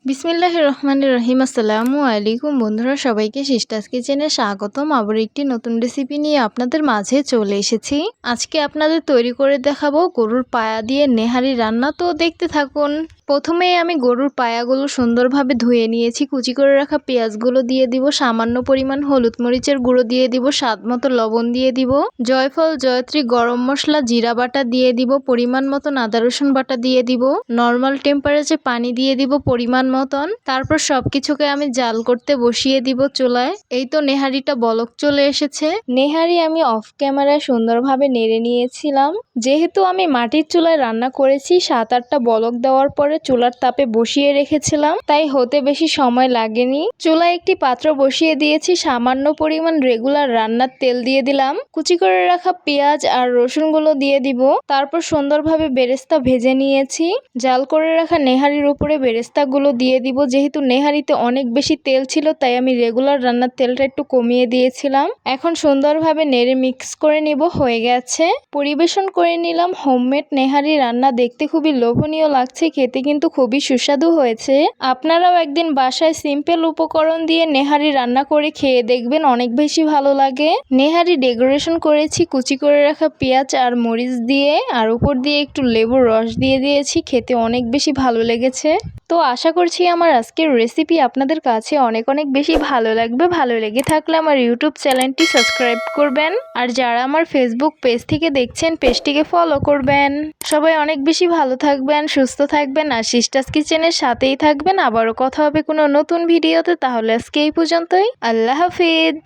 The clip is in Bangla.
বিসমিল্লাহির রহমানির রহিম। আসসালামু আলাইকুম বন্ধুরা, সবাইকে সিস্টার্স কিচেনে স্বাগতম। আবার একটি নতুন রেসিপি নিয়ে আপনাদের মাঝে চলে এসেছি। আজকে আপনাদের তৈরি করে দেখাবো গরুর পায়া দিয়ে নেহারি রান্না, তো দেখতে থাকুন। প্রথমেই আমি গরুর পায়াগুলো সুন্দরভাবে ধুয়ে নিয়েছি। কুচি করে রাখা পেঁয়াজগুলো দিয়ে দিব, সামান্য পরিমাণ হলুদ মরিচের গুঁড়ো দিয়ে দিব, স্বাদ মতো লবণ দিয়ে দিব, জয়ফল জয়ত্রী গরম মশলা জিরা বাটা দিয়ে দিব, পরিমাণ মতন আদা রসুন বাটা দিয়ে দিব, নর্মাল টেম্পারেচারে পানি দিয়ে দিব পরিমাণ মতন। তারপর সবকিছুকে আমি জাল করতে বসিয়ে দিব চুলায়। এই তো নেহারিটা বলক চলে এসেছে। নেহারি আমি অফ ক্যামেরায় সুন্দরভাবে নেড়ে নিয়েছিলাম। যেহেতু আমি মাটির চুলায় রান্না করেছি, 7-8টা বলক দেওয়ার পরে চুলার তাপে বসিয়ে রেখেছিলাম, তাই হতে বেশি সময় লাগেনি। চুলায় একটি পাত্র বসিয়ে দিয়েছি, সামান্য পরিমাণ রেগুলার রান্নার তেল দিয়ে দিলাম, কুচি করে রাখা পেঁয়াজ আর রসুনগুলো দিয়ে দিব। তারপর সুন্দরভাবে বেরেস্তা ভেজে নিয়েছি। জাল করে রাখা নেহারির উপরে বেরেস্তাগুলো দিয়ে দিব। যেহেতু নেহারিতে অনেক বেশি তেল ছিল, তাই আমি রেগুলার রান্নার তেলটা একটু কমিয়ে দিয়েছিলাম। এখন সুন্দরভাবে নেড়ে মিক্স করে নিব। হয়ে গেছে, পরিবেশন করে নিলাম হোমমেড নেহারি রান্না। দেখতে খুবই লোভনীয় লাগছে, খেতে কিন্তু খুবই সুস্বাদু হয়েছে। আপনারাও একদিন বাসায় সিম্পল উপকরণ দিয়ে নেহারি রান্না করে খেয়ে দেখবেন, অনেক বেশি ভালো লাগে। নেহারি ডেকোরেশন করেছি কুচি করে রাখা পেঁয়াজ আর মরিচ দিয়ে, আর উপর দিয়ে একটু লেবুর রস দিয়ে দিয়েছি। খেতে অনেক বেশি ভালো লেগেছে। তো আশা করছি আমার আজকের রেসিপি আপনাদের কাছে অনেক বেশি ভালো লাগবে। ভালো লেগে থাকলে আমার ইউটিউব চ্যানেলটি সাবস্ক্রাইব করবেন, আর যারা আমার ফেসবুক পেজ থেকে দেখছেন পেজটিকে ফলো করবেন। সবাই অনেক বেশি ভালো থাকবেন, সুস্থ থাকবেন, আর সিস্টার্স কিচেনের সাথেই থাকবেন। আবারও কথা হবে কোনো নতুন ভিডিওতে। তাহলে আজকে এই পর্যন্তই। আল্লাহ হাফিজ।